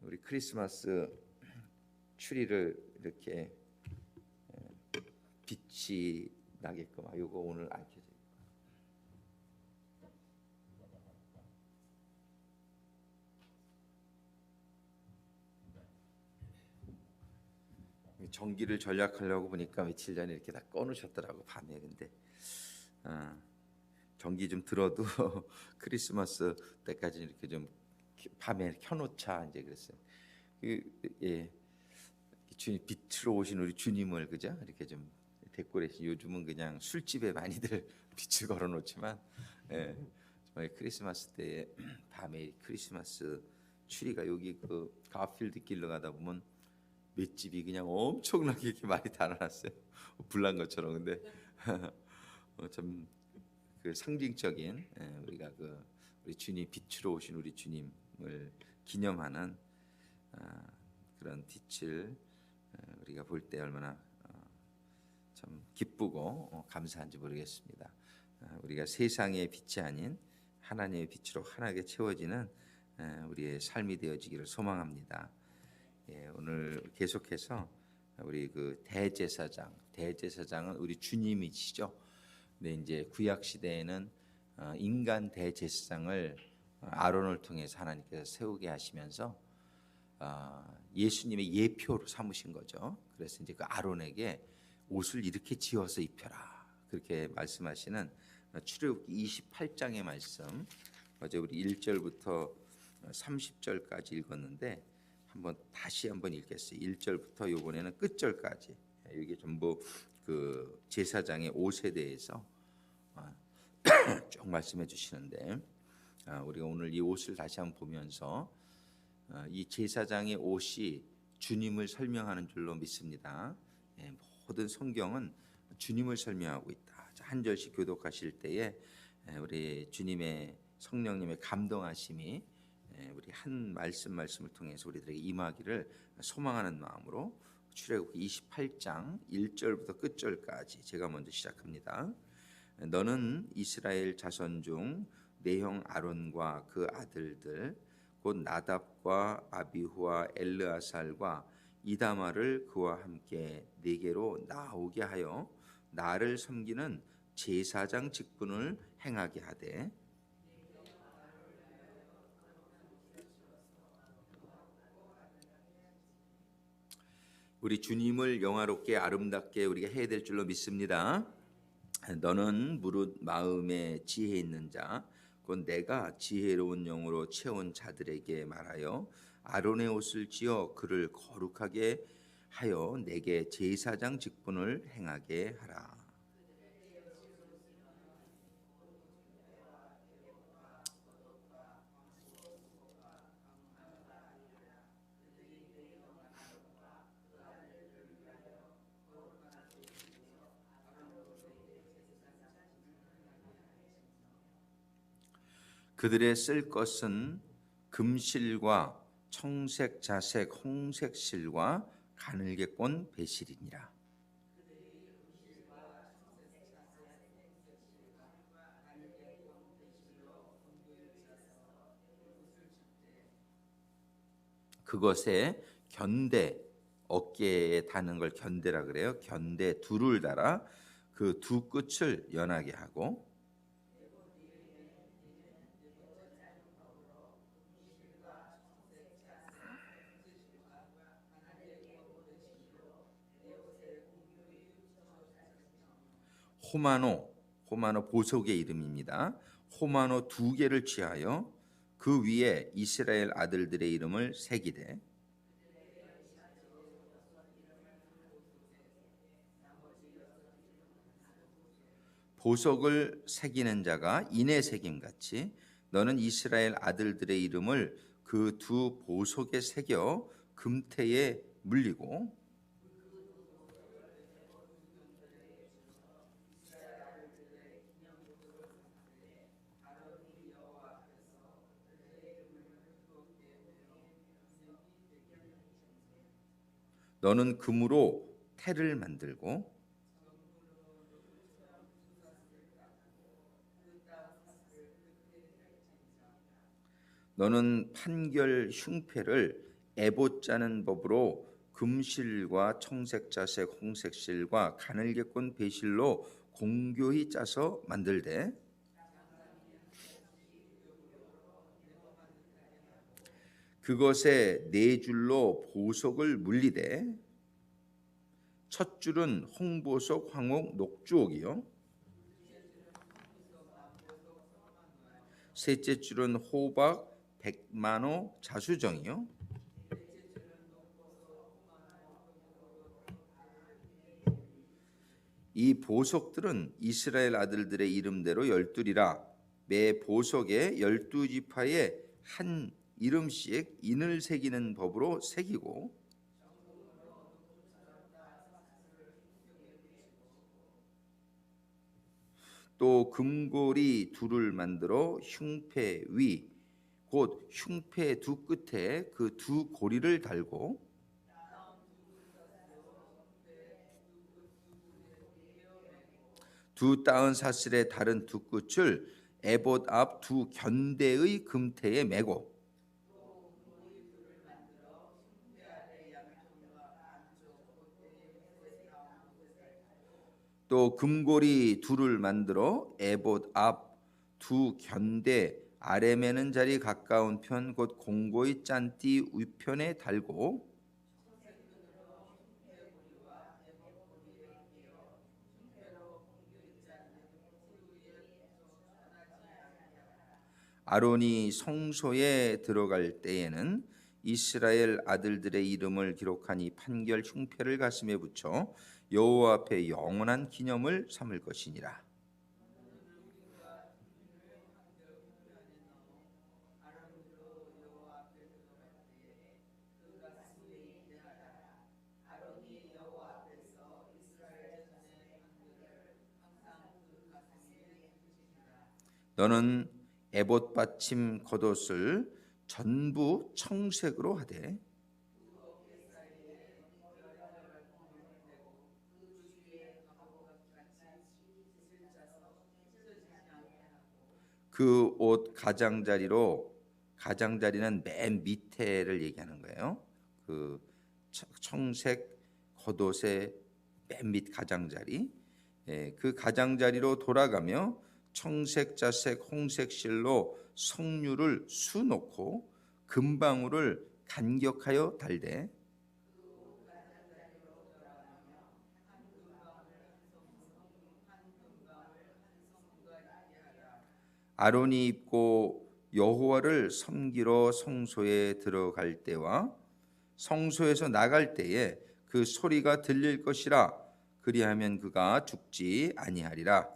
우리 크리스마스 추리를 이렇게 빛이 나게끔 요거 오늘 안 켜져 있고. 전기를 절약하려고 보니까 며칠 전에 이렇게 다 꺼놓으셨더라고 밤에. 근데 전기 좀 들어도 크리스마스 때까지 이렇게 좀 밤에 켜놓자 이제 그랬어요. 주님 빛으로 오신 우리 주님을 그죠? 이렇게 좀 데코레이션. 요즘은 그냥 술집에 많이들 빛을 걸어놓지만 정말 크리스마스 때 밤에 크리스마스 추리가 여기 그 가필드 길로 가다 보면 몇 집이 그냥 엄청나게 이렇게 많이 달아놨어요. 불난 것처럼. 근데 참 그 상징적인 우리가 그 우리 주님 빛으로 오신 우리 주님을 기념하는 그런 빛을 우리가 볼 때 얼마나 참 기쁘고 감사한지 모르겠습니다. 우리가 세상의 빛이 아닌 하나님의 빛으로 환하게 채워지는 우리의 삶이 되어지기를 소망합니다. 오늘 계속해서 우리 그 대제사장은 우리 주님이시죠. 근데 이제 구약 시대에는 인간 대제사장을 아론을 통해서 하나님께서 세우게 하시면서 예수님의 예표로 삼으신 거죠. 그래서 이제 그 아론에게 옷을 이렇게 지어서 입혀라 그렇게 말씀하시는 출애굽기 28장의 말씀, 어제 우리 1절부터 30절까지 읽었는데 다시 한번 읽겠어요. 1절부터 이번에는 끝절까지. 이게 전부 그 제사장의 옷에 대해서 쭉 말씀해 주시는데, 우리가 오늘 이 옷을 다시 한번 보면서 이 제사장의 옷이 주님을 설명하는 줄로 믿습니다. 모든 성경은 주님을 설명하고 있다. 한 절씩 교독하실 때에 우리 주님의 성령님의 감동하심이 우리 한 말씀을 통해서 우리들에게 임하기를 소망하는 마음으로 출애굽기 28장 1절부터 끝절까지 제가 먼저 시작합니다. 너는 이스라엘 자손 중 내 형 아론과 그 아들들 곧 나답과 아비후와 엘르아살과 이다마를 그와 함께 네게로 나오게 하여 나를 섬기는 제사장 직분을 행하게 하되, 우리 주님을 영화롭게 아름답게 우리가 해야 될 줄로 믿습니다. 너는 무릇 마음에 지혜 있는 자 곧 내가 지혜로운 영으로 채운 자들에게 말하여 아론의 옷을 지어 그를 거룩하게 하여 내게 제사장 직분을 행하게 하라. 그들의 쓸 것은 금실과 청색, 자색, 홍색 실과 가늘게 꼰 배실이니라. 그것에 견대, 어깨에 다는 걸 견대라 그래요. 견대 둘을 달아 그 두 끝을 연하게 하고, 호마노 보석의 이름입니다. 호마노 두 개를 취하여 그 위에 이스라엘 아들들의 이름을 새기되, 보석을 새기는 자가 인의 새김 같이 너는 이스라엘 아들들의 이름을 그 두 보석에 새겨 금태에 물리고, 너는 금으로 태를 만들고 너는 판결 흉패를 에봇 짜는 법으로 금실과 청색자색 홍색실과 가늘게 꼰 배실로 공교히 짜서 만들되 그것에 네 줄로 보석을 물리되 첫 줄은 홍보석, 황옥, 녹주옥이요. 셋째 줄은 호박, 백만호, 자수정이요. 이 보석들은 이스라엘 아들들의 이름대로 12이라 매 보석에 12지파에 한 이름씩 인을 새기는 법으로 새기고 또 금고리 둘을 만들어 흉패 위 곧 흉패 두 끝에 그 두 고리를 달고 두 따은 사슬의 다른 두 끝을 에봇 앞 두 견대의 금태에 매고 또 금고리 둘을 만들어 에봇 앞 두 견대 아래 매는 자리 가까운 편 곧 공고의 짠띠 위편에 달고 아론이 성소에 들어갈 때에는 이스라엘 아들들의 이름을 기록한 이 판결 흉패를 가슴에 붙여 여호와 앞에 영원한 기념을 삼을 것이니라. 너는 에봇 받침 겉옷을 전부 청색으로 하되 그 옷 가장자리는 맨 밑에를 얘기하는 거예요. 그 청색 겉옷의 맨 밑 가장자리, 그 가장자리로 돌아가며 청색, 자색, 홍색 실로 석류를 수놓고 금방울을 간격하여 달되 아론이 입고 여호와를 섬기러 성소에 들어갈 때와 성소에서 나갈 때에 그 소리가 들릴 것이라 그리하면 그가 죽지 아니하리라.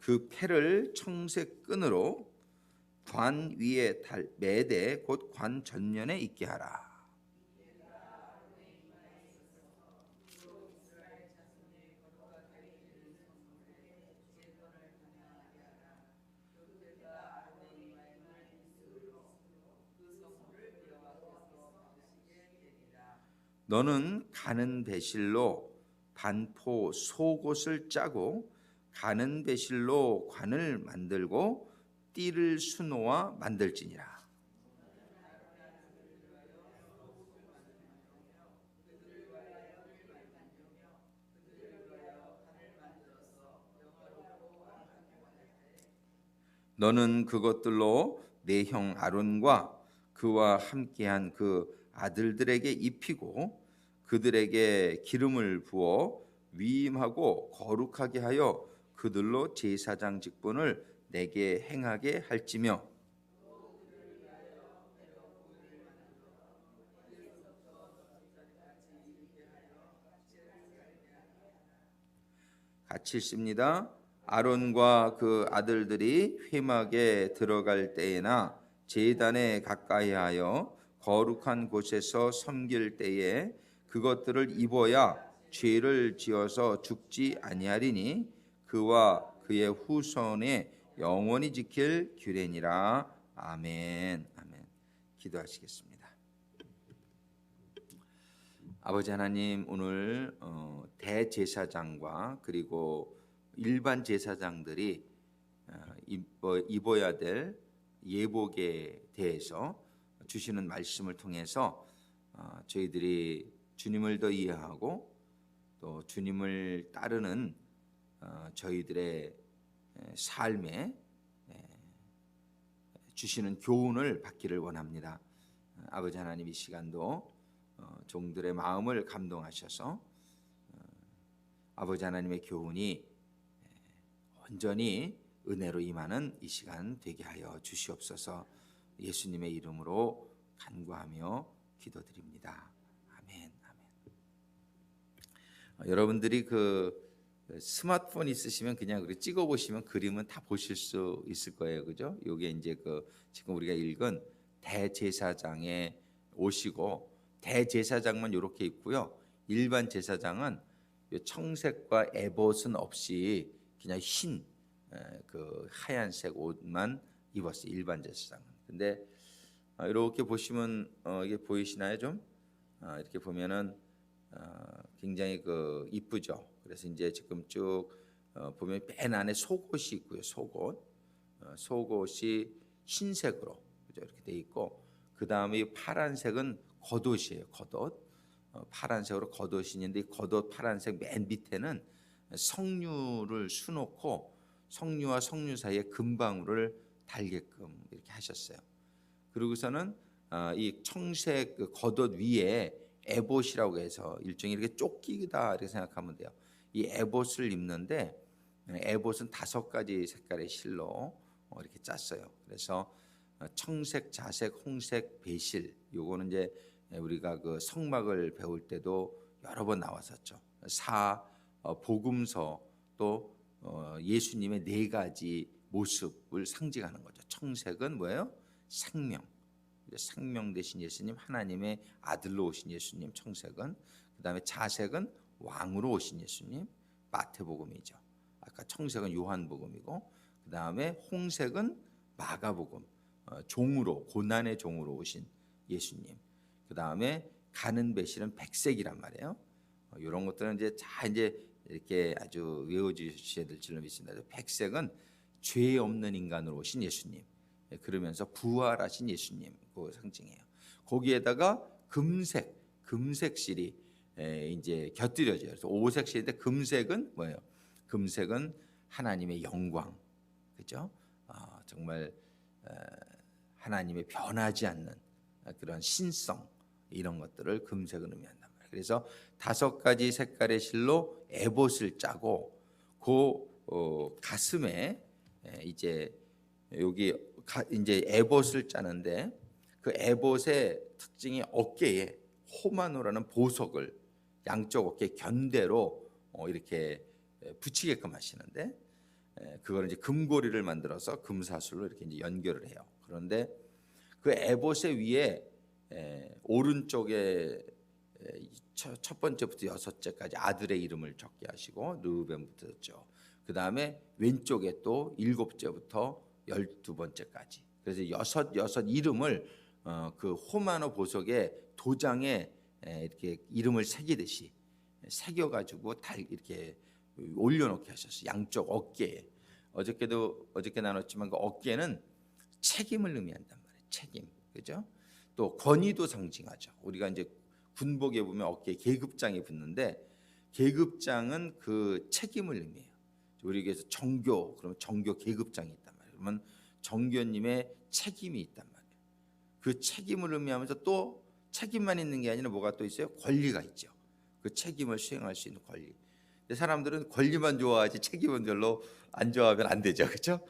그 패를 청색 끈으로 관 위에 매되 곧 관 전면에 있게 하라. 너는 가는 배실로 반포 속옷을 짜고 가는 배실로 관을 만들고 띠를 수놓아 만들지니라. 너는 그것들로 내 형 아론과 그와 함께한 그 아들들에게 입히고 그들에게 기름을 부어 위임하고 거룩하게 하여 그들로 제사장 직분을 내게 행하게 할지며 같이 읽습니다. 아론과 그 아들들이 회막에 들어갈 때에나 제단에 가까이하여 거룩한 곳에서 섬길 때에 그것들을 입어야 죄를 지어서 죽지 아니하리니 그와 그의 후손에 영원히 지킬 규례니라. 아멘. 아멘. 기도하시겠습니다. 아버지 하나님, 오늘 대제사장과 그리고 일반 제사장들이 입어야 될 예복에 대해서 주시는 말씀을 통해서 저희들이 주님을 더 이해하고 또 주님을 따르는 저희들의 삶에 주시는 교훈을 받기를 원합니다. 아버지 하나님, 이 시간도 종들의 마음을 감동하셔서 아버지 하나님의 교훈이 온전히 은혜로 임하는 이 시간 되게 하여 주시옵소서. 예수님의 이름으로 간구하며 기도드립니다. 아멘. 여러분들이 그 스마트폰 있으시면 그냥 찍어 보시면 그림은 다 보실 수 있을 거예요, 그죠? 이게 이제 지금 우리가 읽은 대제사장의 옷이고, 대제사장만 이렇게 입고요. 일반 제사장은 청색과 에봇은 없이 그냥 흰 하얀색 옷만 입었어요, 일반 제사장은. 근데 이렇게 보시면 이게 보이시나요, 좀? 이렇게 보면은 굉장히 이쁘죠. 그래서 이제 지금 쭉 보면 맨 안에 속옷이 있고요. 속옷이 흰색으로, 그죠? 이렇게 돼 있고, 그 다음에 파란색은 겉옷이에요. 겉옷. 파란색으로 겉옷이 있는데, 겉옷 파란색 맨 밑에는 석류를 수놓고 석류와 석류 사이에 금방울을 달게끔 이렇게 하셨어요. 그리고서는 이 청색 겉옷 위에 에봇이라고 해서 일종의 이렇게 조끼다 이렇게 생각하면 돼요. 이 에봇을 입는데, 에봇은 5가지 색깔의 실로 이렇게 짰어요. 그래서 청색, 자색, 홍색, 배실, 요거는 이제 우리가 성막을 배울 때도 여러 번 나왔었죠. 복음서, 또 예수님의 4가지 모습을 상징하는 거죠. 청색은 뭐예요? 생명. 생명 되신 예수님, 하나님의 아들로 오신 예수님, 청색은. 그다음에 자색은 왕으로 오신 예수님, 마태복음이죠. 아까 청색은 요한복음이고, 그다음에 홍색은 마가복음, 종으로, 고난의 종으로 오신 예수님. 그다음에 가는 배실은 백색이란 말이에요. 이런 것들은 이제 이렇게 아주 외워주셔야 될 줄로 믿습니다. 백색은 죄 없는 인간으로 오신 예수님, 그러면서 부활하신 예수님, 그 상징이에요. 거기에다가 금색실이 이제 곁들여져요. 그래서 5색실인데 금색은 뭐예요? 금색은 하나님의 영광, 그죠? 정말 하나님의 변하지 않는 그런 신성, 이런 것들을 금색은 의미한단 말이에요. 그래서 5가지 색깔의 실로 에봇을 짜고, 가슴에 이제 여기 이제 에봇을 짜는데, 그 에봇의 특징이 어깨에 호마노라는 보석을 양쪽 어깨 견대로 이렇게 붙이게끔 하시는데, 그거를 이제 금고리를 만들어서 금사슬로 이렇게 이제 연결을 해요. 그런데 그 에봇의 위에 오른쪽에 첫 번째부터 6째까지 아들의 이름을 적게 하시고, 르우벤부터 죠. 그 다음에 왼쪽에 또 7째부터 12번째까지. 그래서 여섯 이름을 그 호마노 보석의 도장에 이렇게 이름을 새기듯이 새겨가지고 이렇게 올려놓게 하셨어요. 양쪽 어깨에. 어저께 나눴지만 그 어깨는 책임을 의미한단 말이에요. 책임, 그죠? 또 권위도 상징하죠. 우리가 이제 군복에 보면 어깨에 계급장이 붙는데, 계급장은 그 책임을 의미해요. 우리에게서 정교, 그러면 정교 계급장이 있단 말이에요. 그러면 정교님의 책임이 있단 말이에요. 그 책임을 의미하면서 또 책임만 있는 게 아니라 뭐가 또 있어요? 권리가 있죠. 그 책임을 수행할 수 있는 권리. 근데 사람들은 권리만 좋아하지 책임은 별로 안 좋아하면 안 되죠, 그렇죠?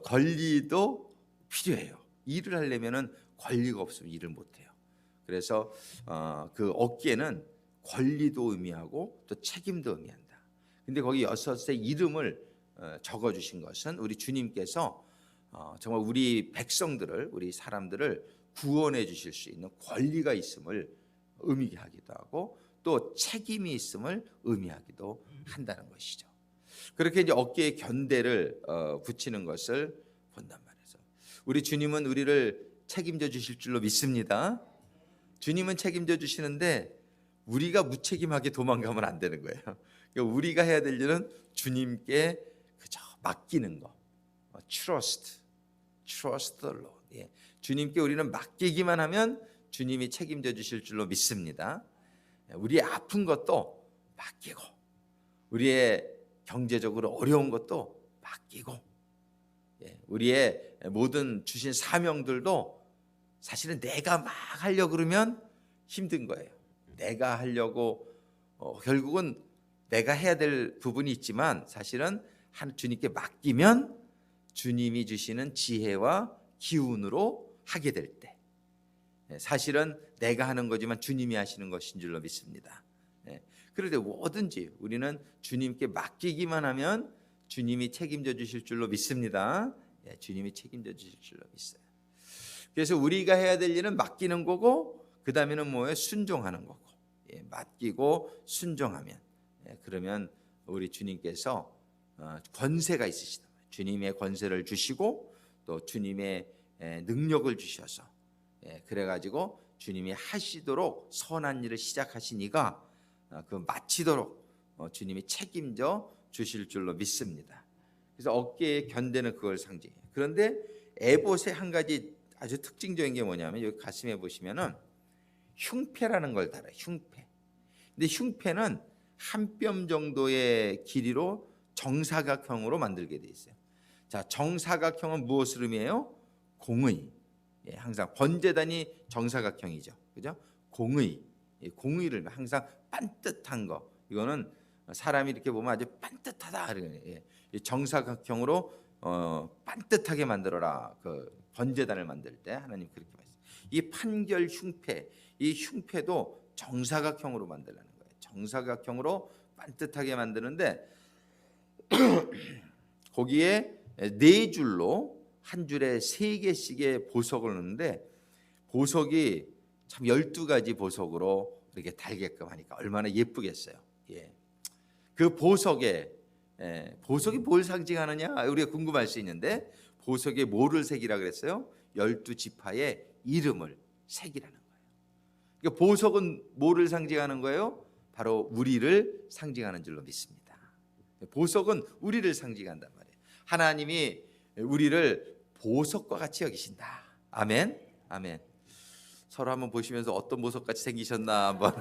권리도 필요해요. 일을 하려면은 권리가 없으면 일을 못 해요. 그래서 그 어깨는 권리도 의미하고 또 책임도 의미한다. 근데 거기 6의 이름을 적어 주신 것은 우리 주님께서 정말 우리 백성들을, 우리 사람들을 구원해 주실 수 있는 권리가 있음을 의미하기도 하고, 또 책임이 있음을 의미하기도 한다는 것이죠. 그렇게 이제 어깨에 견대를 붙이는 것을 본단 말이에요. 우리 주님은 우리를 책임져 주실 줄로 믿습니다. 주님은 책임져 주시는데 우리가 무책임하게 도망가면 안 되는 거예요. 그러니까 우리가 해야 될 일은 주님께 맡기는 거. trust the Lord. 예. 주님께 우리는 맡기기만 하면 주님이 책임져 주실 줄로 믿습니다. 우리의 아픈 것도 맡기고, 우리의 경제적으로 어려운 것도 맡기고, 우리의 모든 주신 사명들도 사실은 내가 막 하려고 그러면 힘든 거예요. 내가 하려고 결국은 내가 해야 될 부분이 있지만 사실은 주님께 맡기면 주님이 주시는 지혜와 기운으로 하게 될 때, 사실은 내가 하는 거지만 주님이 하시는 것인 줄로 믿습니다. 그런데 뭐든지 우리는 주님께 맡기기만 하면 주님이 책임져 주실 줄로 믿습니다. 주님이 책임져 주실 줄로 믿어요. 그래서 우리가 해야 될 일은 맡기는 거고, 그 다음에는 뭐예요? 순종하는 거고. 맡기고 순종하면, 그러면 우리 주님께서 권세가 있으시다. 주님의 권세를 주시고 또 주님의 능력을 주셔서, 그래가지고 주님이 하시도록 선한 일을 시작하시니까 그 마치도록 주님이 책임져 주실 줄로 믿습니다. 그래서 어깨에 견대는 그걸 상징해요. 그런데 에봇의 한 가지 아주 특징적인 게 뭐냐면 여기 가슴에 보시면은 흉패라는 걸 달아요. 흉패. 근데 흉패는 한 뼘 정도의 길이로 정사각형으로 만들게 돼 있어요. 자, 정사각형은 무엇을 의미해요? 공의. 항상 번제단이 정사각형이죠. 그죠? 공의. 공의를 항상 반듯한 거. 이거는 사람이 이렇게 보면 아주 반듯하다. 정사각형으로 반듯하게 만들어라. 그 번제단을 만들 때 하나님 그렇게 말했어요. 이 판결 흉패, 이 흉패도 정사각형으로 만들라는 거예요. 정사각형으로 반듯하게 만드는데 거기에 네 줄로 한 줄에 세 개씩의 보석을 넣는데, 보석이 참 12가지 보석으로 이렇게 달게끔 하니까 얼마나 예쁘겠어요. 그 보석이 뭘 상징하느냐 우리가 궁금할 수 있는데, 보석에 뭐를 새기라 그랬어요? 12지파의 이름을 새기라는 거예요. 그러니까 보석은 뭐를 상징하는 거예요? 바로 우리를 상징하는 줄로 믿습니다. 보석은 우리를 상징한단 말이에요. 하나님이 우리를 보석과 같이 여기신다. 아멘. 아멘. 서로 한번 보시면서 어떤 보석같이 생기셨나 한번.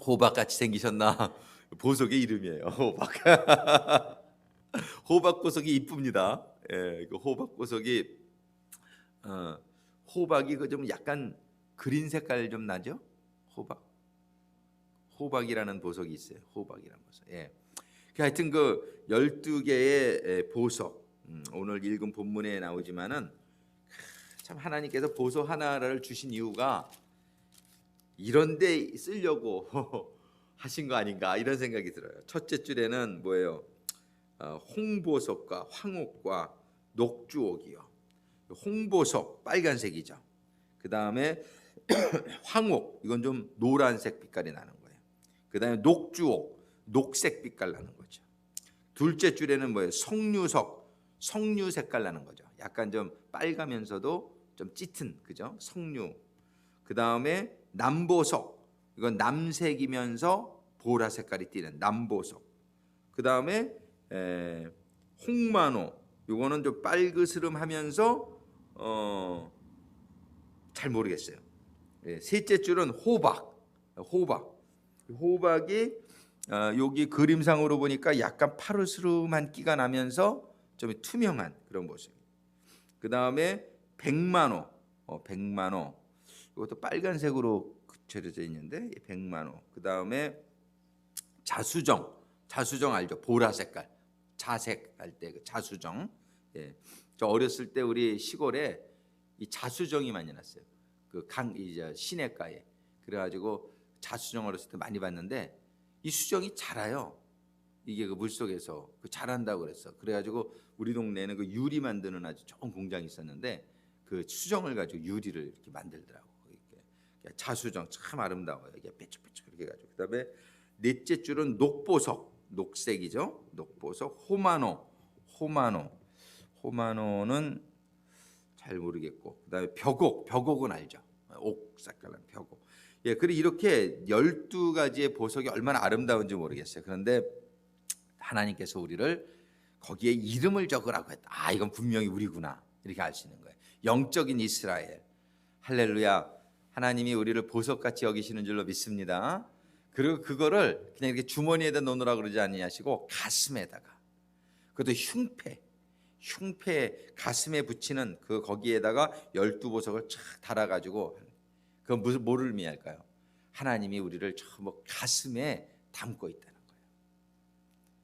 호박같이 생기셨나? 보석의 이름이에요. 호박. 호박 보석이 이쁩니다. 그 호박 보석이 호박이 그 좀 약간 그린 색깔 좀 나죠? 호박이라는 보석이 있어요. 호박이라는 보석. 하여튼 그 12개의 보석, 오늘 읽은 본문에 나오지만은 참 하나님께서 보석 하나를 주신 이유가 이런 데 쓰려고 하신 거 아닌가 이런 생각이 들어요. 첫째 줄에는 뭐예요? 홍보석과 황옥과 녹주옥이요. 홍보석 빨간색이죠. 그 다음에 황옥, 이건 좀 노란색 빛깔이 나는 거예요. 그 다음에 녹주옥, 녹색 빛깔 나는 거죠. 둘째 줄에는 뭐예요? 석류석, 석류 색깔 나는 거죠. 약간 좀 빨가면서도 좀 짙은, 그죠? 석류. 그 다음에 남보석, 이건 남색이면서 보라 색깔이 띠는 남보석. 그 다음에 홍만호, 이거는 좀 빨그스름하면서 잘 모르겠어요. 셋째 줄은 호박이 여기 그림상으로 보니까 약간 파르스름한 끼가 나면서 좀 투명한 그런 모습. 그 다음에 백만호, 이것도 빨간색으로 그려져 있는데 백만호. 그 다음에 자수정 알죠? 보라 색깔, 자색 할 때 그 자수정. 저 어렸을 때 우리 시골에 이 자수정이 많이 났어요. 그 이제 시내가에. 그래가지고 자수정 어렸을 때 많이 봤는데 이 수정이 자라요. 이게 그 물속에서 그 자란다고 그랬어. 그래가지고 우리 동네에는 그 유리 만드는 아주 좋은 공장이 있었는데 그 수정을 가지고 유리를 이렇게 만들더라고. 이렇게 자수정 참 아름다워요. 이게 뾰족뾰족 이렇게 가지고. 그다음에 넷째 줄은 녹보석, 녹색이죠. 녹보석, 호마노는 잘 모르겠고. 그다음에 벽옥은 알죠. 옥 색깔난 벽옥. 예, 그리고 이렇게 12가지의 보석이 얼마나 아름다운지 모르겠어요. 그런데 하나님께서 우리를 거기에 이름을 적으라고 했다. 아, 이건 분명히 우리구나. 이렇게 알 수 있는 거예요. 영적인 이스라엘. 할렐루야. 하나님이 우리를 보석같이 여기시는 줄로 믿습니다. 그리고 그거를 그냥 이렇게 주머니에다 놓으라고 그러지 아니하시고 가슴에다가, 그것도 흉패 가슴에 붙이는 그 거기에다가 12보석을 쫙 달아가지고, 그건 무슨 뭐를 의미할까요? 하나님이 우리를 전부 가슴에 담고 있다는 거예요.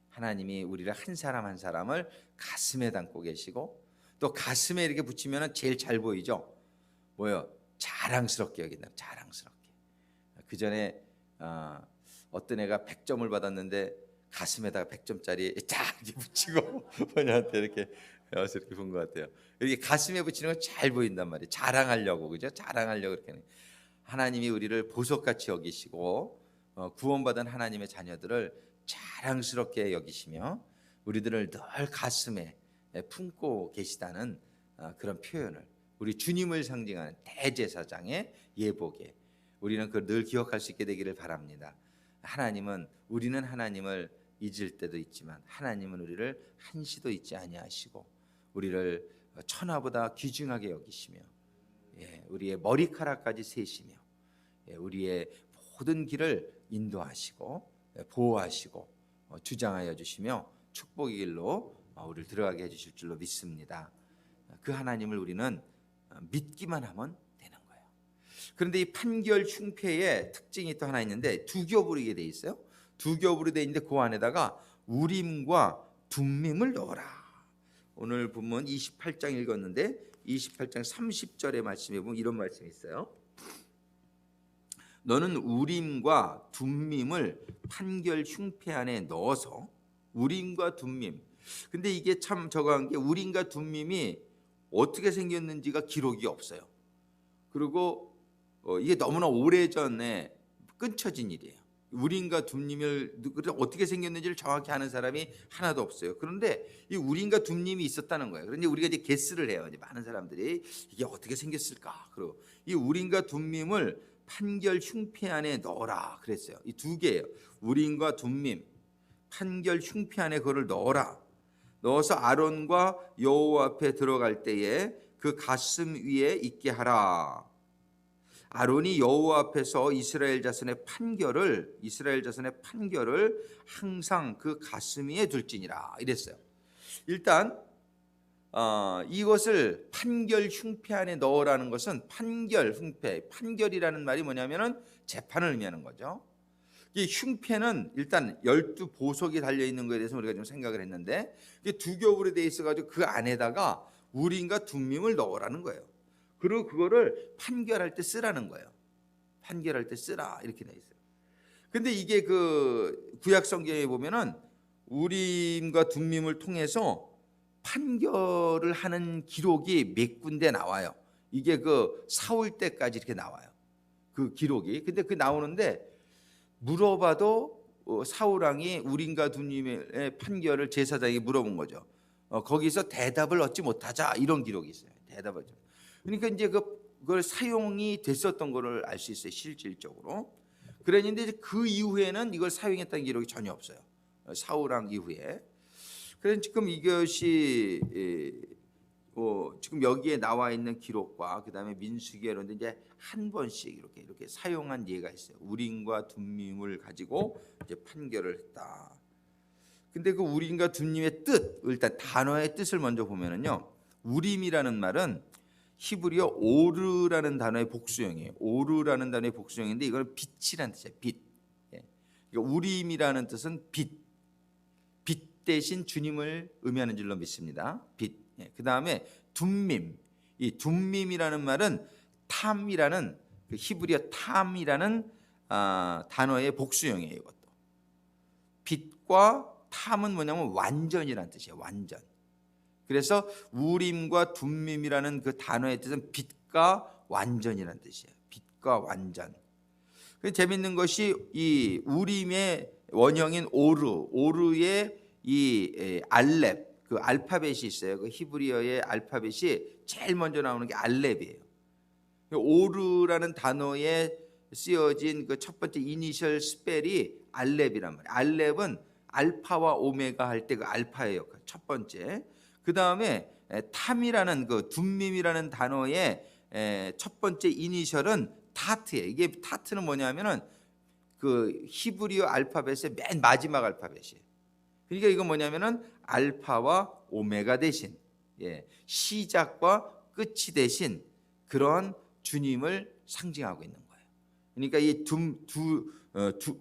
하나님이 우리를 한 사람 한 사람을 가슴에 담고 계시고, 또 가슴에 이렇게 붙이면 제일 잘 보이죠. 뭐요? 자랑스럽게 여긴다. 자랑스럽게. 그 전에 어떤 애가 100점을 받았는데 가슴에다가 100점짜리 쫙 이렇게 붙이고 본인한테 이렇게 배워서 이렇게 본 것 같아요. 이렇게 가슴에 붙이는 건 잘 보인단 말이에요. 자랑하려고, 그죠? 자랑하려고 이렇게. 하나님이 우리를 보석같이 여기시고 구원받은 하나님의 자녀들을 자랑스럽게 여기시며 우리들을 늘 가슴에 품고 계시다는 그런 표현을, 우리 주님을 상징하는 대제사장의 예복에 우리는 그걸 늘 기억할 수 있게 되기를 바랍니다. 우리는 하나님을 잊을 때도 있지만 하나님은 우리를 한시도 잊지 아니하시고 우리를 천하보다 귀중하게 여기시며, 우리의 머리카락까지 세시며, 우리의 모든 길을 인도하시고 보호하시고 주장하여 주시며 축복의 길로 우리를 들어가게 해주실 줄로 믿습니다. 그 하나님을 우리는 믿기만 하면 되는 거예요. 그런데 이 판결 흉패의 특징이 또 하나 있는데, 두 겹으로 이게 돼 있어요. 두 겹으로 돼 있는데 그 안에다가 우림과 둠밈을 넣어라. 오늘 본문 28장 읽었는데 28장 30절의 말씀에 보면 이런 말씀이 있어요. 너는 우림과 둠밈을 판결 흉패 안에 넣어서, 우림과 둠밈. 근데 이게 참 저거한 게, 우림과 둠밈이 어떻게 생겼는지가 기록이 없어요. 그리고 이게 너무나 오래전에 끊쳐진 일이에요. 우림과 둠밈을 어떻게 생겼는지를 정확히 아는 사람이 하나도 없어요. 그런데 이 우림과 둠밈이 있었다는 거예요. 그런데 우리가 이제 게스를 해요. 이제 많은 사람들이 이게 어떻게 생겼을까? 그리고 이 우림과 둠밈을 판결 흉패 안에 넣어라 그랬어요. 이 두 개예요. 우림과 둠밈, 판결 흉패 안에 그거를 넣어라. 넣어서 아론과 여호와 앞에 들어갈 때에 그 가슴 위에 있게 하라. 아론이 여호와 앞에서 이스라엘 자손의 판결을 항상 그 가슴 위에 둘지니라 이랬어요. 일단 이것을 판결 흉패 안에 넣으라는 것은, 판결 흉패, 판결이라는 말이 뭐냐면은 재판을 의미하는 거죠. 이 흉패는 일단 12보석이 달려 있는 것에 대해서 우리가 좀 생각을 했는데, 이게 두 겹으로 돼 있어 가지고 그 안에다가 우림과 둠밈을 넣으라는 거예요. 그리고 그거를 판결할 때 쓰라는 거예요. 판결할 때 쓰라 이렇게 돼 있어요. 근데 이게 그 구약 성경에 보면은 우림과 둠밈을 통해서 판결을 하는 기록이 몇 군데 나와요. 이게 그 사울 때까지 이렇게 나와요. 그 기록이. 근데 그 나오는데 물어봐도 사울 왕이 우림과 둠밈의 판결을 제사장에게 물어본 거죠. 거기서 대답을 얻지 못하자, 이런 기록이 있어요. 대답을 얻지. 그러니까 이제 그걸 사용이 됐었던 거를 알 수 있어요. 실질적으로. 그랬는데 그 이후에는 이걸 사용했다는 기록이 전혀 없어요. 사울 왕 이후에. 그래서 지금 이것이 지금 여기에 나와 있는 기록과 그다음에 민수기에는 이제 한 번씩 이렇게 사용한 예가 있어요. 우림과 둠밈을 가지고 이제 판결을 했다. 근데 그 우림과 둠밈의 뜻, 일단 단어의 뜻을 먼저 보면은요. 우림이라는 말은 히브리어 오르라는 단어의 복수형이에요. 오르라는 단어의 복수형인데 이거는 빛이라는 뜻이에요. 빛. 그러니까 우림이라는 뜻은 빛 대신 주님을 의미하는 줄로 믿습니다. 빛. 그 다음에 둠밈. 이 둠밈이라는 말은 탐이라는, 그 히브리어 탐이라는 단어의 복수형이에요. 이것도. 빛과 탐은 뭐냐면 완전이라는 뜻이에요. 완전. 그래서 우림과 둠밈이라는 그 단어의 뜻은 빛과 완전이라는 뜻이에요. 빛과 완전. 재밌는 것이 이 우림의 원형인 오르의 이 알렙, 그 알파벳이 있어요. 그 히브리어의 알파벳이 제일 먼저 나오는 게 알렙이에요. 오르라는 단어의 쓰여진 그 첫 번째 이니셜 스펠이 알렙이란 말이에요. 알렙은 알파와 오메가 할 때 그 알파의 역할 첫 번째. 그 다음에 탐이라는 그 둠밈이라는 단어의 첫 번째 이니셜은 타트예요. 이게 타트는 뭐냐면은 그 히브리어 알파벳의 맨 마지막 알파벳이에요. 그러니까 이건 뭐냐면은 알파와 오메가 대신 시작과 끝이 대신 그런 주님을 상징하고 있는 거예요. 그러니까 이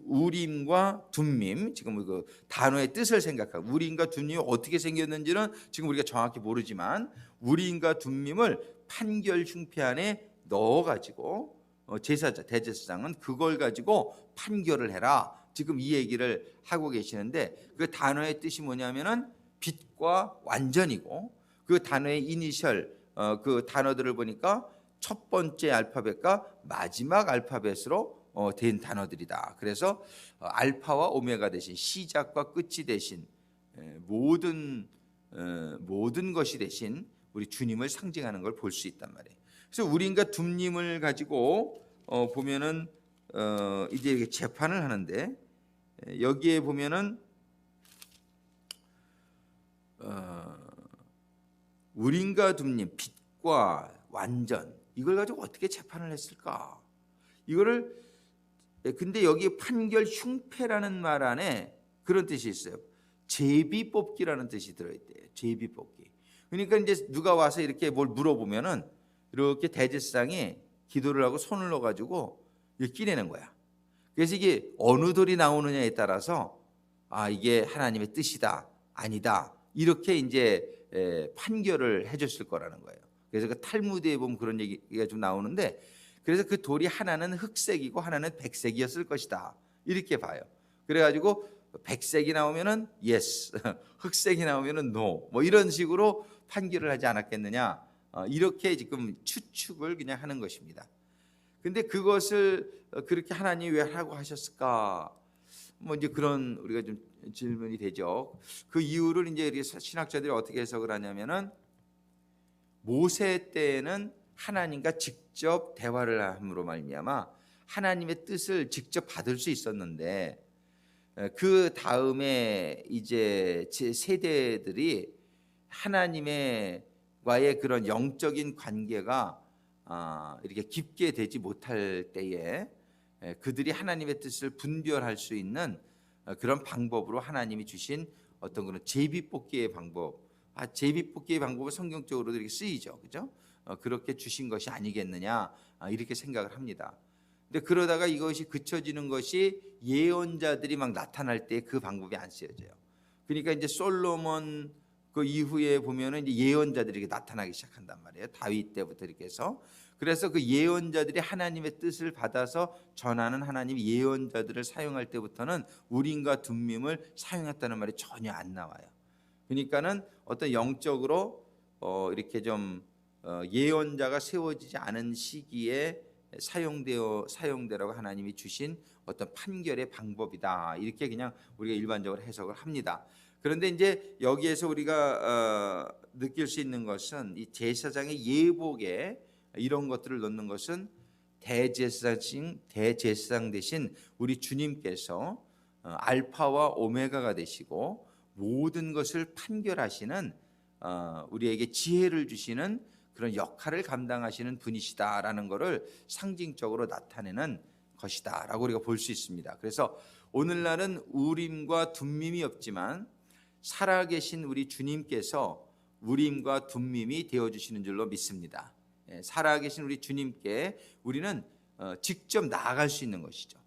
우림과 둠밈, 지금 그 단어의 뜻을 생각하고 우림과 둠밈이 어떻게 생겼는지는 지금 우리가 정확히 모르지만 우림과 둠밈을 판결 흉패 안에 넣어가지고 제사장 대제사장은 그걸 가지고 판결을 해라. 지금 이 얘기를 하고 계시는데 그 단어의 뜻이 뭐냐면은 빛과 완전이고 그 단어의 이니셜 그 단어들을 보니까 첫 번째 알파벳과 마지막 알파벳으로 된 단어들이다. 그래서 알파와 오메가 대신 시작과 끝이 대신 모든 것이 대신 우리 주님을 상징하는 걸 볼 수 있단 말이에요. 그래서 우림과 둠밈을 가지고 보면은 이제 이렇게 재판을 하는데 여기에 보면은 우림과 둠밈 빛과 완전 이걸 가지고 어떻게 재판을 했을까? 이거를 근데 여기 판결 흉패라는 말 안에 그런 뜻이 있어요. 제비 뽑기라는 뜻이 들어있대요. 제비 뽑기. 그러니까 이제 누가 와서 이렇게 뭘 물어보면은 이렇게 대제사장이 기도를 하고 손을 넣어가지고 끼내는 거야. 그래서 이게 어느 돌이 나오느냐에 따라서 이게 하나님의 뜻이다 아니다 이렇게 이제 판결을 해줬을 거라는 거예요. 그래서 그 탈무드에 보면 그런 얘기가 좀 나오는데 그래서 그 돌이 하나는 흑색이고 하나는 백색이었을 것이다 이렇게 봐요. 그래가지고 백색이 나오면은 yes, 흑색이 나오면은 no 뭐 이런 식으로 판결을 하지 않았겠느냐 이렇게 지금 추측을 그냥 하는 것입니다. 근데 그것을 그렇게 하나님이 왜 하라고 하셨을까? 뭐 이제 그런 우리가 좀 질문이 되죠. 그 이유를 이제 우리 신학자들이 어떻게 해석을 하냐면은 모세 때에는 하나님과 직접 대화를 함으로 말미암아 하나님의 뜻을 직접 받을 수 있었는데 그 다음에 이제 제 세대들이 하나님과의 그런 영적인 관계가 이렇게 깊게 되지 못할 때에 그들이 하나님의 뜻을 분별할 수 있는 그런 방법으로 하나님이 주신 어떤 그런 제비뽑기의 방법, 제비뽑기의 방법은 성경적으로도 이렇게 쓰이죠, 그죠? 그렇게 주신 것이 아니겠느냐 이렇게 생각을 합니다. 근데 그러다가 이것이 그쳐지는 것이 예언자들이 막 나타날 때 그 방법이 안 쓰여져요. 그러니까 이제 솔로몬 그 이후에 보면은 이제 예언자들이 이렇게 나타나기 시작한단 말이에요. 다윗 때부터 이렇게 해서. 그래서 그 예언자들이 하나님의 뜻을 받아서 전하는 하나님 예언자들을 사용할 때부터는 우림과 둠밈을 사용했다는 말이 전혀 안 나와요. 그러니까는 어떤 영적으로 이렇게 좀 예언자가 세워지지 않은 시기에 사용되라고 하나님이 주신 어떤 판결의 방법이다. 이렇게 그냥 우리가 일반적으로 해석을 합니다. 그런데 이제 여기에서 우리가 느낄 수 있는 것은 이 제사장의 예복에 이런 것들을 넣는 것은 대제사장 대신 우리 주님께서 알파와 오메가가 되시고 모든 것을 판결하시는 우리에게 지혜를 주시는 그런 역할을 감당하시는 분이시다라는 것을 상징적으로 나타내는 것이다라고 우리가 볼 수 있습니다. 그래서 오늘날은 우림과 둠밈이 없지만 살아계신 우리 주님께서 우림과 둠밈이 되어주시는 줄로 믿습니다. 살아계신 우리 주님께 우리는 직접 나아갈 수 있는 것이죠.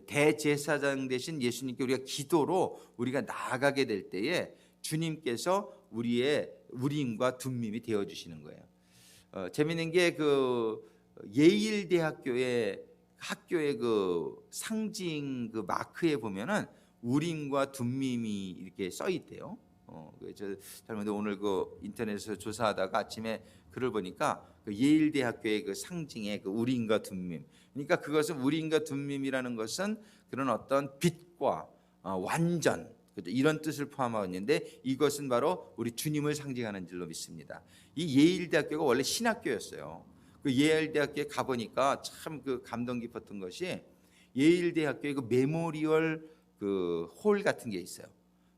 대제사장 되신 예수님께 우리가 기도로 우리가 나아가게 될 때에 주님께서 우리의 우림과 둠밈이 되어주시는 거예요. 재미있는 게 그 예일 대학교의 학교의 그 상징 그 마크에 보면은 우림과 둠밈이 이렇게 써 있대요. 저 잘못해 오늘 그 인터넷에서 조사하다가 아침에 글을 보니까 그 예일 대학교의 그 상징의 그 우림과 둠밈. 그러니까 그것은 우림과 둠밈이라는 것은 그런 어떤 빛과 완전 이런 뜻을 포함하고 있는데 이것은 바로 우리 주님을 상징하는 줄로 믿습니다. 이 예일 대학교가 원래 신학교였어요. 그 예일 대학교에 가 보니까 참 그 감동 깊었던 것이 예일 대학교에 그 메모리얼 그 홀 같은 게 있어요.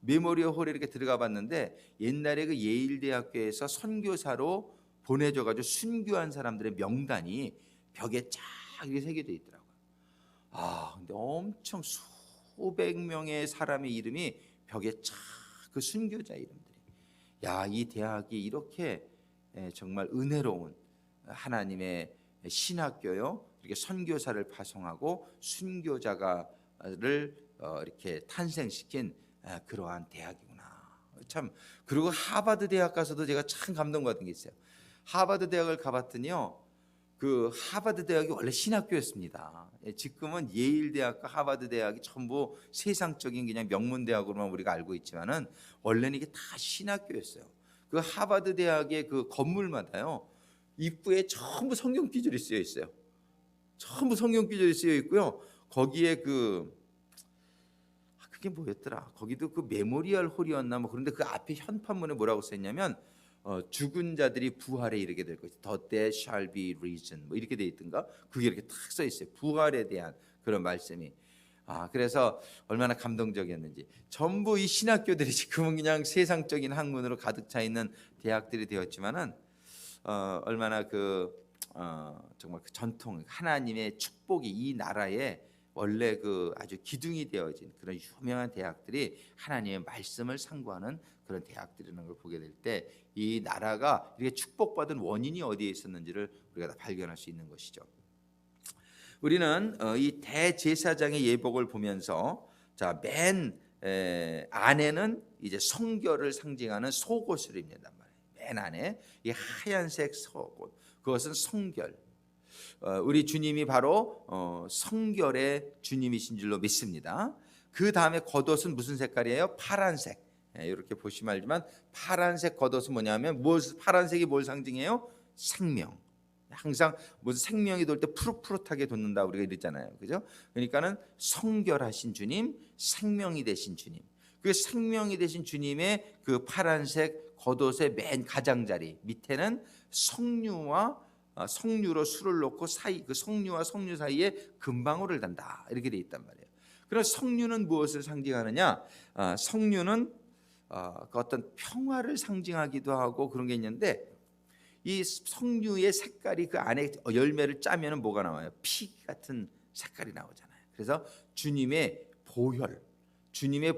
메모리얼 홀에 이렇게 들어가 봤는데 옛날에 그 예일 대학교에서 선교사로 보내줘 가지고 순교한 사람들의 명단이 벽에 쫙 이렇게 새겨져 있더라고요. 근데 엄청 수백 명의 사람의 이름이 벽에 쫙 그 순교자 이름들이. 야, 이 대학이 이렇게 정말 은혜로운 하나님의 신학교요. 이렇게 선교사를 파송하고 순교자가를 이렇게 탄생시킨 그러한 대학이구나. 참. 그리고 하버드 대학 가서도 제가 참 감동받은 게 있어요. 하버드 대학을 가봤더니요, 그 하버드 대학이 원래 신학교였습니다. 지금은 예일 대학과 하버드 대학이 전부 세상적인 그냥 명문 대학으로만 우리가 알고 있지만은 원래는 이게 다 신학교였어요. 그 하버드 대학의 그 건물마다요, 입구에 전부 성경 기절이 쓰여 있어요. 전부 성경 기절이 쓰여 있고요. 거기에 그게 뭐였더라? 거기도 그 메모리얼 홀이었나 뭐. 그런데 그 앞에 현판문에 뭐라고 써있냐면 죽은 자들이 부활에 이르게 될 것이 The dead shall be risen 뭐 이렇게 돼 있던가. 그게 이렇게 탁 써 있어요. 부활에 대한 그런 말씀이. 그래서 얼마나 감동적이었는지. 전부 이 신학교들이 지금은 그냥 세상적인 학문으로 가득 차 있는 대학들이 되었지만은 얼마나 정말 그 전통 하나님의 축복이 이 나라에 원래 그 아주 기둥이 되어진 그런 유명한 대학들이 하나님의 말씀을 상고하는 그런 대학들이라는 걸 보게 될 때 이 나라가 이렇게 축복받은 원인이 어디에 있었는지를 우리가 다 발견할 수 있는 것이죠. 우리는 이 대제사장의 예복을 보면서 맨 안에는 이제 성결을 상징하는 속옷을 입는단 말이에요. 맨 안에 이 하얀색 속옷, 그것은 성결. 우리 주님이 바로 성결의 주님이신 줄로 믿습니다. 그 다음에 겉옷은 무슨 색깔이에요? 파란색. 이렇게 보시면 알지만 파란색 겉옷은 뭐냐면 파란색이 뭘 상징해요? 생명. 항상 무슨 생명이 돌 때 푸릇푸릇하게 돋는다 우리가 이랬잖아요, 그죠? 그러니까는 성결하신 주님, 생명이 되신 주님. 그 생명이 되신 주님의 그 파란색 겉옷의 맨 가장자리 밑에는 석류로 술을 놓고 그 석류와 석류 사이에 금방울을 단다 이렇게 돼 있단 말이에요. 그럼 석류는 무엇을 상징하느냐? 석류는 그 어떤 평화를 상징하기도 하고 그런 게 있는데, 이 석류의 색깔이 그 안에 열매를 짜면은 뭐가 나와요? 피 같은 색깔이 나오잖아요. 그래서 주님의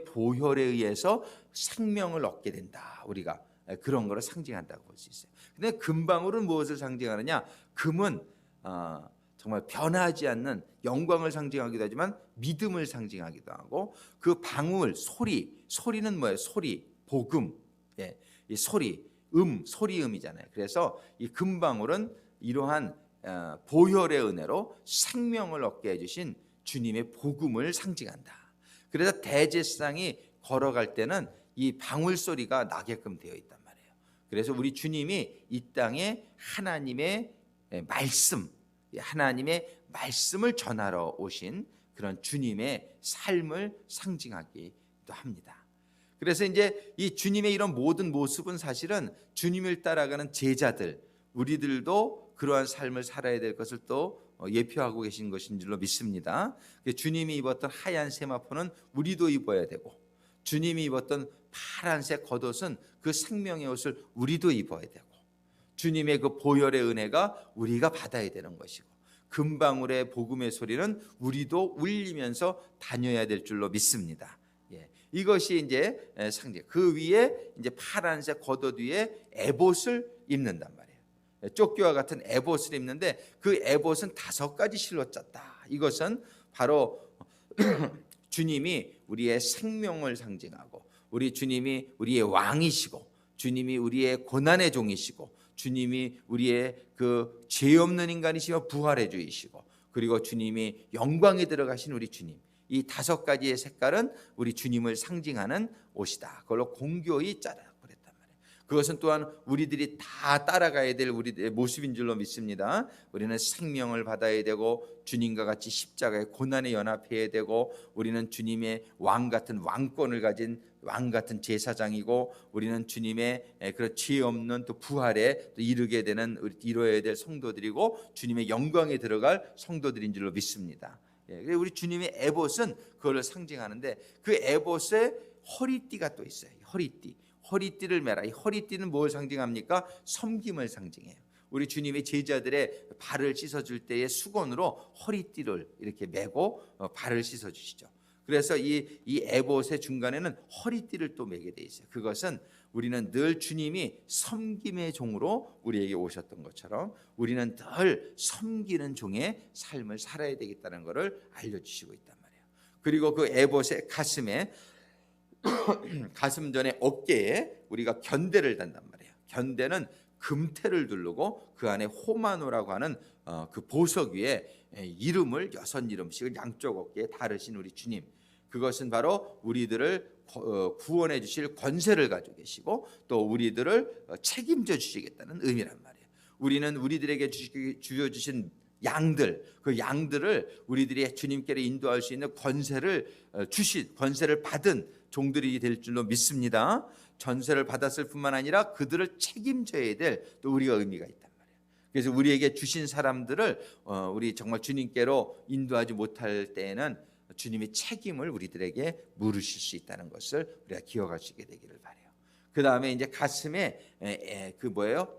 보혈에 의해서 생명을 얻게 된다. 우리가 그런 거를 상징한다고 볼 수 있어요. 근데 금방울은 무엇을 상징하느냐? 금은 정말 변하지 않는 영광을 상징하기도 하지만 믿음을 상징하기도 하고, 그 방울, 소리는 뭐예요? 소리, 복음, 이 소리음이잖아요. 그래서 이 금방울은 이러한 보혈의 은혜로 생명을 얻게 해주신 주님의 복음을 상징한다. 그래서 대제사장이 걸어갈 때는 이 방울 소리가 나게끔 되어 있단 말이에요. 그래서 우리 주님이 이 땅에 하나님의 말씀을 전하러 오신 그런 주님의 삶을 상징하기도 합니다. 그래서 이제 이 주님의 이런 모든 모습은 사실은 주님을 따라가는 제자들, 우리들도 그러한 삶을 살아야 될 것을 또 예표하고 계신 것인 줄로 믿습니다. 주님이 입었던 하얀 세마포는 우리도 입어야 되고, 주님이 입었던 파란색 겉옷은 그 생명의 옷을 우리도 입어야 되고, 주님의 그 보혈의 은혜가 우리가 받아야 되는 것이고, 금방울의 복음의 소리는 우리도 울리면서 다녀야 될 줄로 믿습니다. 이것이 이제 상징. 그 위에 이제 파란색 겉옷 위에 에봇을 입는단 말이에요. 쫓기와 같은 에봇을 입는데 그 에봇은 5가지 실로 짰다. 이것은 바로 주님이 우리의 생명을 상징하고, 우리 주님이 우리의 왕이시고, 주님이 우리의 고난의 종이시고, 주님이 우리의 그 죄 없는 인간이시며 부활의 주이시고, 그리고 주님이 영광에 들어가신 우리 주님, 이 5가지의 색깔은 우리 주님을 상징하는 옷이다. 그걸로 공교히 짜라고 그랬단 말이에요. 그것은 또한 우리들이 다 따라가야 될 우리의 모습인 줄로 믿습니다. 우리는 생명을 받아야 되고 주님과 같이 십자가의 고난에 연합해야 되고 우리는 주님의 왕 같은 왕권을 가진 왕 같은 제사장이고 우리는 주님의 그런 죄 없는 또 부활에 또 이르게 되는 이루어야 될 성도들이고 주님의 영광에 들어갈 성도들인 줄로 믿습니다. 우리 주님의 에봇은 그걸 상징하는데 그 에봇에 허리띠가 또 있어요. 허리띠를 매라. 이 허리띠는 뭘 상징합니까? 섬김을 상징해요. 우리 주님의 제자들의 발을 씻어줄 때의 수건으로 허리띠를 이렇게 매고 발을 씻어주시죠. 그래서 이 에봇의 중간에는 허리띠를 또 매게 돼 있어요. 그것은 우리는 늘 주님이 섬김의 종으로 우리에게 오셨던 것처럼 우리는 늘 섬기는 종의 삶을 살아야 되겠다는 것을 알려주시고 있단 말이에요. 그리고 그 에봇의 가슴에 가슴 전에 어깨에 우리가 견대를 단단 말이에요. 견대는 금태를 두르고 그 안에 호마노라고 하는 그 보석 위에 이름을 6이름씩을 양쪽 어깨에 다르신 우리 주님, 그것은 바로 우리들을 구원해 주실 권세를 가지고 계시고 또 우리들을 책임져 주시겠다는 의미란 말이에요. 우리는 우리들에게 주어주신 양들, 그 양들을 우리들이 주님께로 인도할 수 있는 권세를 받은 종들이 될 줄로 믿습니다. 전세를 받았을 뿐만 아니라 그들을 책임져야 될 또 우리가 의미가 있단 말이에요. 그래서 우리에게 주신 사람들을 우리 정말 주님께로 인도하지 못할 때에는 주님이 책임을 우리들에게 물으실 수 있다는 것을 우리가 기억하시게 되기를 바라요. 그 다음에 이제 가슴에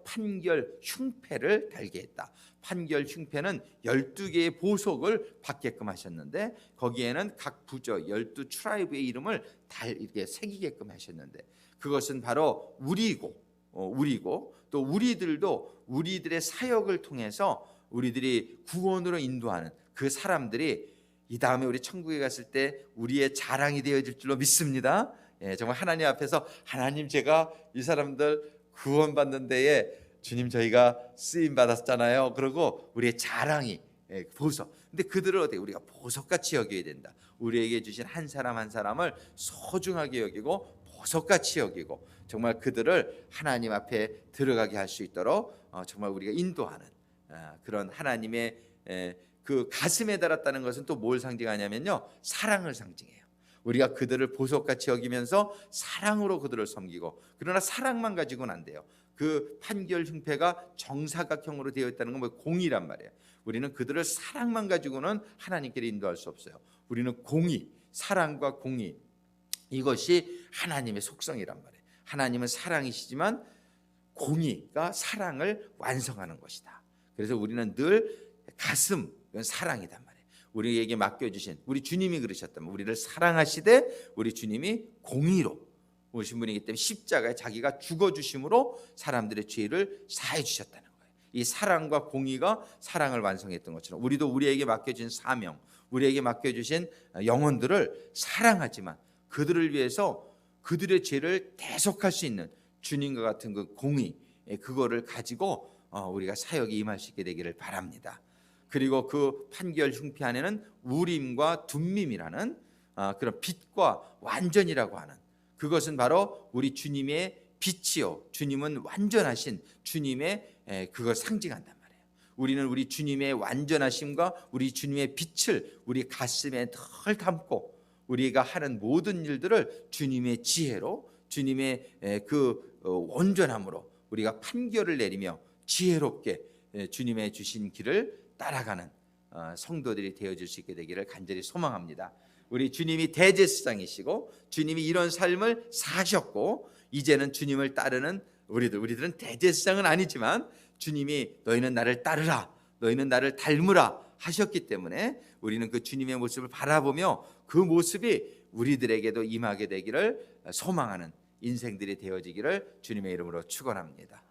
판결 흉패를 달게 했다. 판결 흉패는 12개의 보석을 받게끔 하셨는데 거기에는 각 부저 12 트라이브의 이름을 이렇게 새기게끔 하셨는데 그것은 바로 우리고 또 우리들도 우리들의 사역을 통해서 우리들이 구원으로 인도하는 그 사람들이 이 다음에 우리 천국에 갔을 때 우리의 자랑이 되어질 줄로 믿습니다. 정말 하나님 앞에서 하나님 제가 이 사람들 구원받는 데에 주님 저희가 쓰임 받았잖아요. 그리고 우리의 자랑이 보석. 근데 그들을 어떻게 우리가 보석같이 여겨야 된다. 우리에게 주신 한 사람 한 사람을 소중하게 여기고 보석같이 여기고 정말 그들을 하나님 앞에 들어가게 할 수 있도록 정말 우리가 인도하는 그런 하나님의 그 가슴에 달았다는 것은 또 뭘 상징하냐면요, 사랑을 상징해요. 우리가 그들을 보석같이 여기면서 사랑으로 그들을 섬기고, 그러나 사랑만 가지고는 안 돼요. 그 판결 흉패가 정사각형으로 되어 있다는 건 뭐 공의란 말이에요. 우리는 그들을 사랑만 가지고는 하나님께로 인도할 수 없어요. 우리는 공의, 사랑과 공의, 이것이 하나님의 속성이란 말이에요. 하나님은 사랑이시지만 공의가 사랑을 완성하는 것이다. 그래서 우리는 늘 가슴, 이건 사랑이단 말이에요. 우리에게 맡겨주신 우리 주님이 그러셨다면 우리를 사랑하시되 우리 주님이 공의로 오신 분이기 때문에 십자가에 자기가 죽어주심으로 사람들의 죄를 사해 주셨다는 거예요. 이 사랑과 공의가 사랑을 완성했던 것처럼 우리도 우리에게 맡겨진 사명, 우리에게 맡겨주신 영혼들을 사랑하지만 그들을 위해서 그들의 죄를 대속할 수 있는 주님과 같은 그 공의, 그거를 가지고 우리가 사역에 임할 수 있게 되기를 바랍니다. 그리고 그 판결 흉패 안에는 우림과 둠밈이라는 그런 빛과 완전이라고 하는, 그것은 바로 우리 주님의 빛이요, 주님은 완전하신 주님의 그걸 상징한단 말이에요. 우리는 우리 주님의 완전하심과 우리 주님의 빛을 우리 가슴에 늘 담고 우리가 하는 모든 일들을 주님의 지혜로, 주님의 그 온전함으로 우리가 판결을 내리며 지혜롭게 주님의 주신 길을 따라가는 성도들이 되어줄 수 있게 되기를 간절히 소망합니다. 우리 주님이 대제사장이시고 주님이 이런 삶을 사셨고 이제는 주님을 따르는 우리들은 대제사장은 아니지만 주님이 너희는 나를 따르라, 너희는 나를 닮으라 하셨기 때문에 우리는 그 주님의 모습을 바라보며 그 모습이 우리들에게도 임하게 되기를 소망하는 인생들이 되어지기를 주님의 이름으로 축원합니다.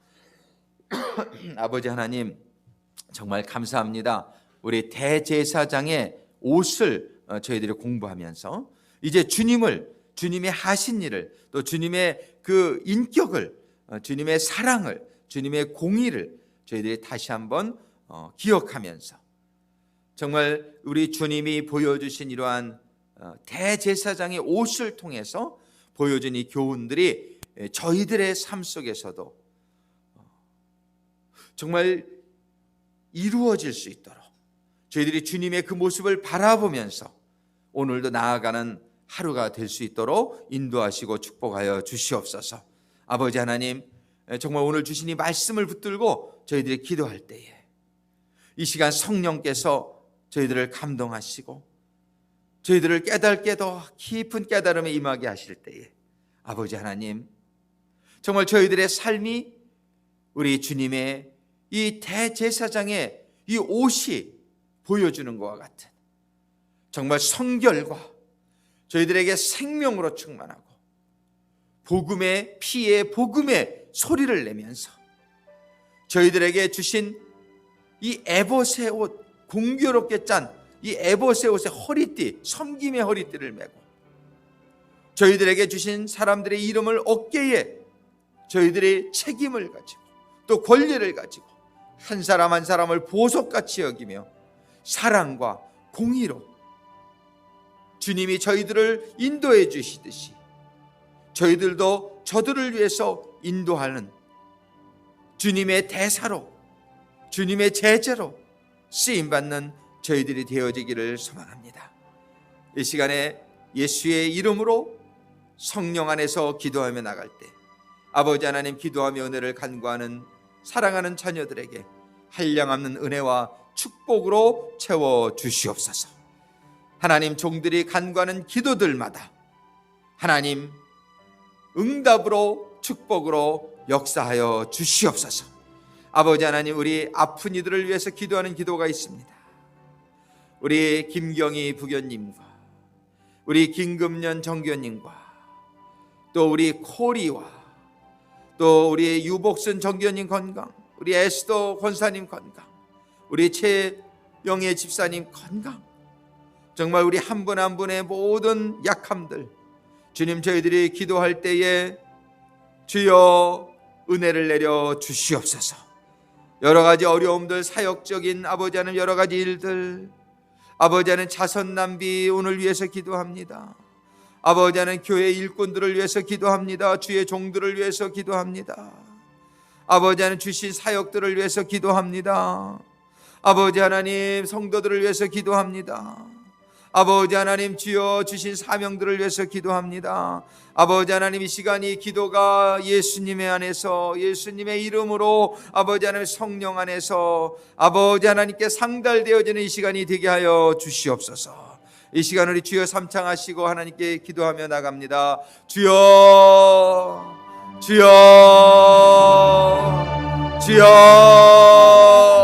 아버지 하나님, 정말 감사합니다. 우리 대제사장의 옷을 저희들이 공부하면서 이제 주님의 하신 일을, 또 주님의 그 인격을, 주님의 사랑을, 주님의 공의를 저희들이 다시 한번 기억하면서 정말 우리 주님이 보여주신 이러한 대제사장의 옷을 통해서 보여준 이 교훈들이 저희들의 삶 속에서도 정말 이루어질 수 있도록 저희들이 주님의 그 모습을 바라보면서 오늘도 나아가는 하루가 될 수 있도록 인도하시고 축복하여 주시옵소서. 아버지 하나님, 정말 오늘 주신 이 말씀을 붙들고 저희들이 기도할 때에 이 시간 성령께서 저희들을 감동하시고 저희들을 깨닫게 더 깊은 깨달음에 임하게 하실 때에 아버지 하나님, 정말 저희들의 삶이 우리 주님의 이 대제사장의 이 옷이 보여주는 것과 같은 정말 성결과 저희들에게 생명으로 충만하고 복음의 피의 복음의 소리를 내면서 저희들에게 주신 이 에봇의 옷, 공교롭게 짠 이 에봇의 옷의 허리띠, 섬김의 허리띠를 메고 저희들에게 주신 사람들의 이름을 어깨에 저희들의 책임을 가지고 또 권리를 가지고 한 사람 한 사람을 보석같이 여기며 사랑과 공의로 주님이 저희들을 인도해 주시듯이 저희들도 저들을 위해서 인도하는 주님의 대사로, 주님의 제재로 쓰임받는 저희들이 되어지기를 소망합니다. 이 시간에 예수의 이름으로 성령 안에서 기도하며 나갈 때 아버지 하나님, 기도하며 은혜를 간구하는 사랑하는 자녀들에게 한량없는 은혜와 축복으로 채워 주시옵소서. 하나님, 종들이 간구하는 기도들마다 하나님 응답으로 축복으로 역사하여 주시옵소서. 아버지 하나님, 우리 아픈 이들을 위해서 기도하는 기도가 있습니다. 우리 김경희 부교님과 우리 김금년 정교님과 또 우리 코리와 또 우리 유복순 정교님 건강, 우리 에스더 권사님 건강, 우리 최영애 집사님 건강, 정말 우리 한 분 한 분의 모든 약함들 주님, 저희들이 기도할 때에 주여 은혜를 내려 주시옵소서. 여러 가지 어려움들, 사역적인 아버지 하나님 여러 가지 일들, 아버지 하나님 자선 낭비 오늘 위해서 기도합니다. 아버지 하나님 교회 일꾼들을 위해서 기도합니다. 주의 종들을 위해서 기도합니다. 아버지 하나님 주신 사역들을 위해서 기도합니다. 아버지 하나님 성도들을 위해서 기도합니다. 아버지 하나님 주여 주신 사명들을 위해서 기도합니다. 아버지 하나님, 이 시간 이 기도가 예수님의 안에서 예수님의 이름으로 아버지 하나님 성령 안에서 아버지 하나님께 상달되어지는 이 시간이 되게 하여 주시옵소서. 이 시간 우리 주여 삼창하시고 하나님께 기도하며 나갑니다. 주여, 주여, 주여.